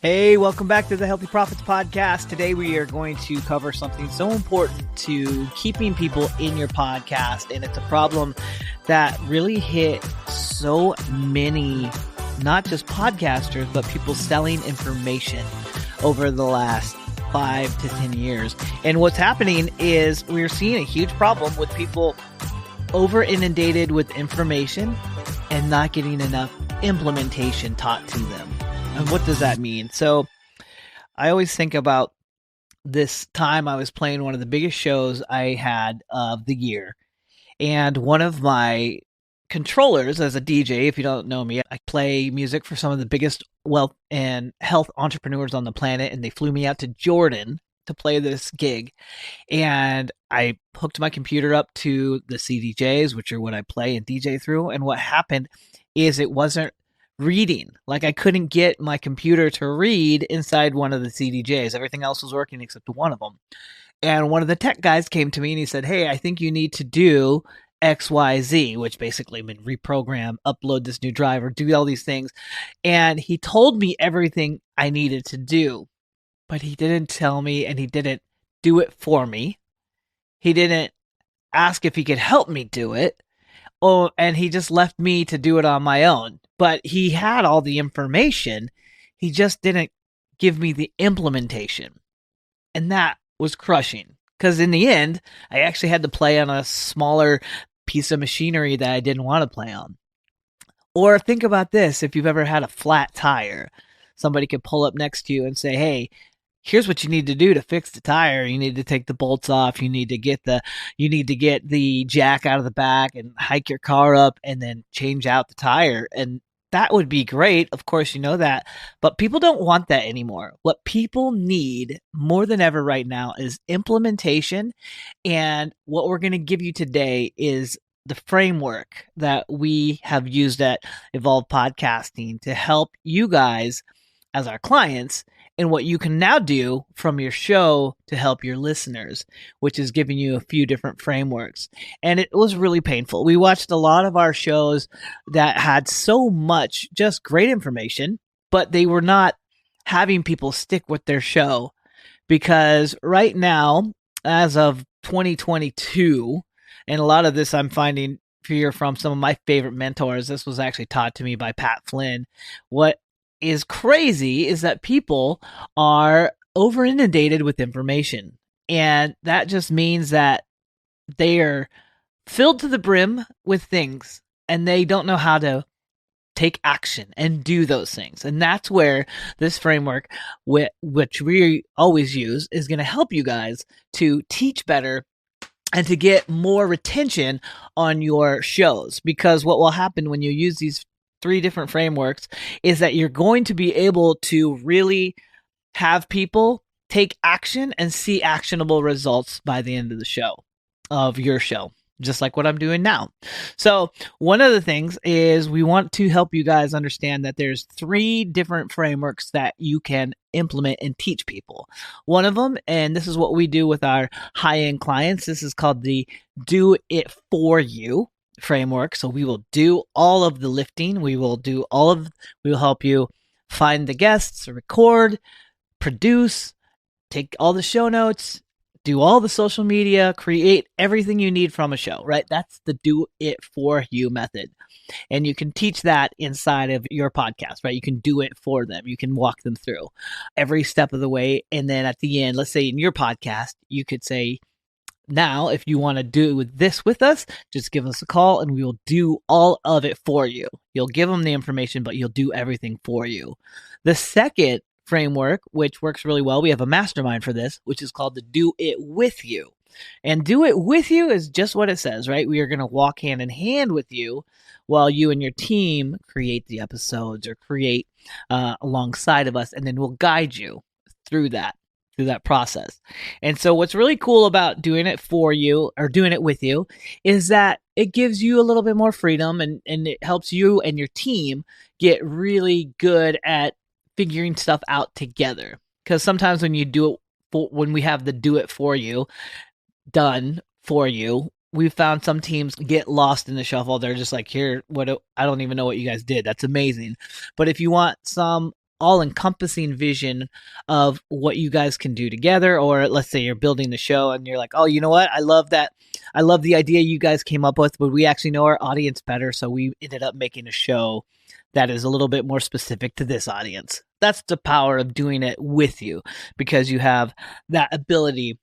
Hey, welcome back to the Healthy Profits Podcast. Today we are going to cover something so important to keeping people in your podcast. And it's a problem that really hit so many, not just podcasters, but people selling information over the last 5 to 10 years. And what's happening is we're seeing a huge problem with people over inundated with information and not getting enough implementation taught to them. And what does that mean? So I always think about this time I was playing one of the biggest shows I had of the year. And one of my controllers as a DJ, if you don't know me, I play music for some of the biggest wealth and health entrepreneurs on the planet. And they flew me out to Jordan to play this gig. And I hooked my computer up to the CDJs, which are what I play and DJ through. And what happened is it wasn't reading. Like I couldn't get my computer to read inside one of the CDJs. Everything else was working except one of them. And one of the tech guys came to me and he said, "Hey, I think you need to do XYZ," which basically meant reprogram, upload this new driver, do all these things. And he told me everything I needed to do, but he didn't tell me and he didn't do it for me. He didn't ask if he could help me do it. Oh, and he just left me to do it on my own. But he had all the information. He just didn't give me the implementation. And that was crushing. Because in the end, I actually had to play on a smaller piece of machinery that I didn't want to play on. Or think about this. If you've ever had a flat tire, somebody could pull up next to you and say, "Hey, here's what you need to do to fix the tire. You need to take the bolts off. You need to get the jack out of the back and hike your car up and then change out the tire." And that would be great. Of course, you know that, but people don't want that anymore. What people need more than ever right now is implementation. And what we're going to give you today is the framework that we have used at Evolve Podcasting to help you guys as our clients and what you can now do from your show to help your listeners, which is giving you a few different frameworks. And it was really painful. We watched a lot of our shows that had so much just great information, but they were not having people stick with their show because right now, as of 2022, and a lot of this I'm finding here from some of my favorite mentors, this was actually taught to me by Pat Flynn. What is crazy is that people are over inundated with information. And that just means that they are filled to the brim with things and they don't know how to take action and do those things. And that's where this framework, which we always use, is going to help you guys to teach better and to get more retention on your shows. Because what will happen when you use these 3 different frameworks is that you're going to be able to really have people take action and see actionable results by the end of the show, of your show, just like what I'm doing now. So one of the things is we want to help you guys understand that there's 3 different frameworks that you can implement and teach people. One of them, and this is what we do with our high-end clients, this is called the Do It For You framework. So we will do all of the lifting. We will help you find the guests, record, produce, take all the show notes, do all the social media, create everything you need from a show, right? That's the Do It For You method. And you can teach that inside of your podcast, right? You can do it for them. You can walk them through every step of the way. And then at the end, let's say in your podcast, you could say, "Now, if you want to do this with us, just give us a call and we will do all of it for you." You'll give them the information, but you'll do everything for you. The second framework, which works really well, we have a mastermind for this, which is called the Do It With You. And Do It With You is just what it says, right? We are going to walk hand in hand with you while you and your team create the episodes or create alongside of us, and then we'll guide you through that process. And so what's really cool about doing it for you or doing it with you is that it gives you a little bit more freedom and it helps you and your team get really good at figuring stuff out together. Because sometimes when you do it, when we have the Do It For You done for you, we've found some teams get lost in the shuffle. They're just like, I don't even know what you guys did. That's amazing. But if you want some all-encompassing vision of what you guys can do together. Or let's say you're building the show and you're like, oh, you know what? I love that. I love the idea you guys came up with, but we actually know our audience better. So we ended up making a show that is a little bit more specific to this audience. That's the power of doing it with you, because you have that ability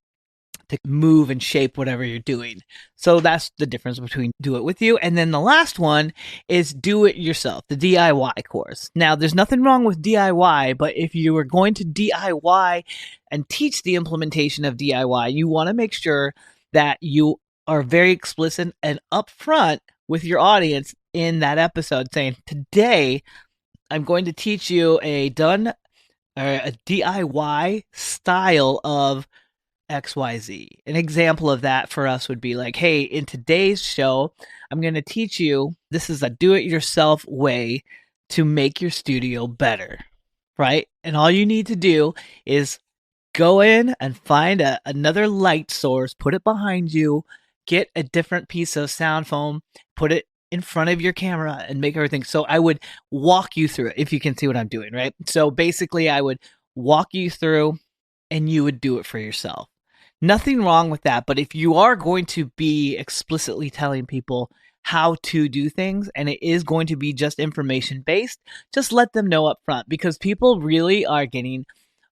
to move and shape whatever you're doing. So that's the difference between do it with you. And then the last one is do it yourself, the DIY course. Now, there's nothing wrong with DIY, but if you are going to DIY and teach the implementation of DIY, you want to make sure that you are very explicit and upfront with your audience in that episode, saying, today I'm going to teach you a DIY style of XYZ. An example of that for us would be like, hey, in today's show, I'm going to teach you, this is a do-it-yourself way to make your studio better, right? And all you need to do is go in and find another light source, put it behind you, get a different piece of sound foam, put it in front of your camera, and make everything. So I would walk you through it, if you can see what I'm doing, right? So basically I would walk you through and you would do it for yourself. Nothing wrong with that, but if you are going to be explicitly telling people how to do things, and it is going to be just information based, just let them know up front, because people really are getting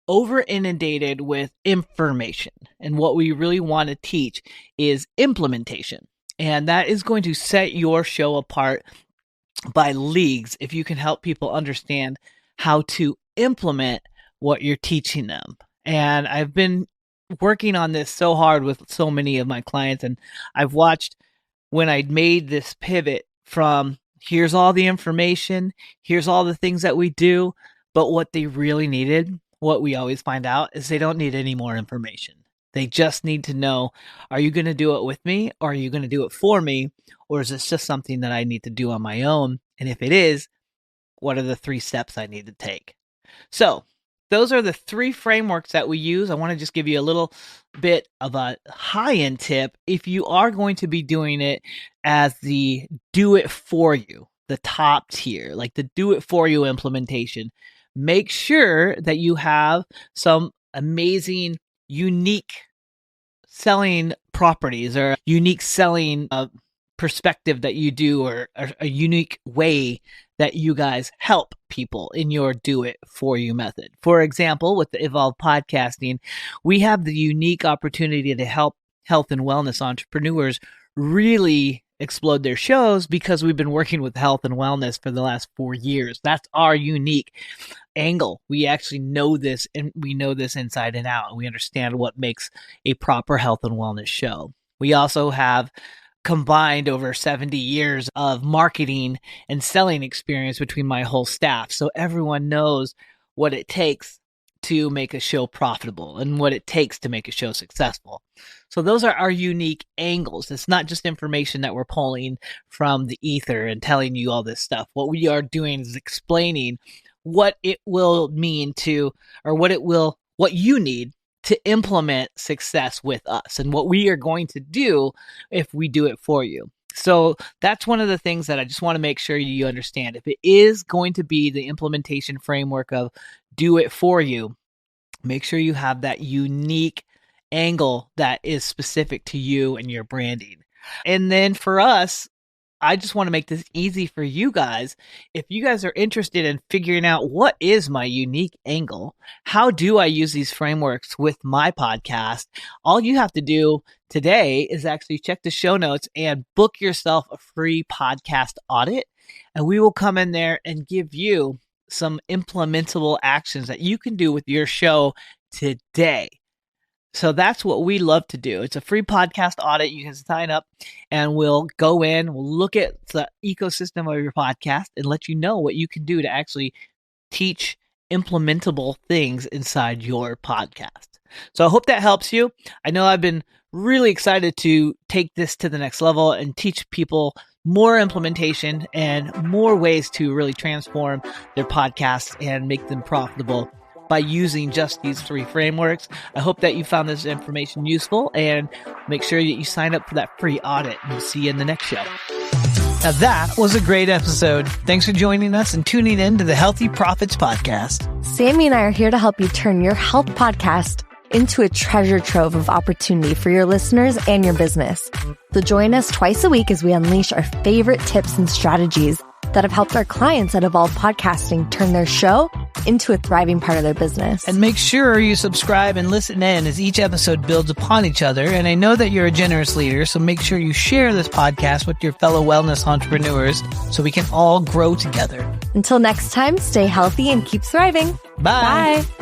over inundated with information. And what we really want to teach is implementation. And that is going to set your show apart by leagues if you can help people understand how to implement what you're teaching them. And I've been working on this so hard with so many of my clients, and I've watched when I made this pivot from here's all the information, here's all the things that we do, but what they really needed, what we always find out, is they don't need any more information. They just need to know, are you going to do it with me, or are you going to do it for me, or is this just something that I need to do on my own? And if it is, what are the 3 steps I need to take? So those are the 3 frameworks that we use. I want to just give you a little bit of a high-end tip. If you are going to be doing it as the do it for you, the top tier, like the do it for you implementation, make sure that you have some amazing, unique selling properties or unique selling perspective that you do, or a unique way that you guys help people in your do it for you method. For example, with the Evolve Podcasting, we have the unique opportunity to help health and wellness entrepreneurs really explode their shows, because we've been working with health and wellness for the last 4 years. That's our unique angle. We actually know this, and we know this inside and out, and we understand what makes a proper health and wellness show. We also have combined over 70 years of marketing and selling experience between my whole staff. So everyone knows what it takes to make a show profitable and what it takes to make a show successful. So those are our unique angles. It's not just information that we're pulling from the ether and telling you all this stuff. What we are doing is explaining what it will mean to, or what you need to implement success with us, and what we are going to do if we do it for you. So that's one of the things that I just want to make sure you understand. If it is going to be the implementation framework of do it for you, make sure you have that unique angle that is specific to you and your branding. And then for us, I just want to make this easy for you guys. If you guys are interested in figuring out what is my unique angle, how do I use these frameworks with my podcast, all you have to do today is actually check the show notes and book yourself a free podcast audit. And we will come in there and give you some implementable actions that you can do with your show today. So that's what we love to do. It's a free podcast audit. You can sign up and we'll go in, we'll look at the ecosystem of your podcast and let you know what you can do to actually teach implementable things inside your podcast. So I hope that helps you. I know I've been really excited to take this to the next level and teach people more implementation and more ways to really transform their podcasts and make them profitable by using just these 3 frameworks. I hope that you found this information useful, and make sure that you sign up for that free audit, and we'll see you in the next show. Now that was a great episode. Thanks for joining us and tuning in to the Healthy Profits Podcast. Sammy and I are here to help you turn your health podcast into a treasure trove of opportunity for your listeners and your business. So join us twice a week as we unleash our favorite tips and strategies that have helped our clients at Evolve Podcasting turn their show into a thriving part of their business. And make sure you subscribe and listen in as each episode builds upon each other. And I know that you're a generous leader, so make sure you share this podcast with your fellow wellness entrepreneurs so we can all grow together. Until next time, stay healthy and keep thriving. Bye. Bye.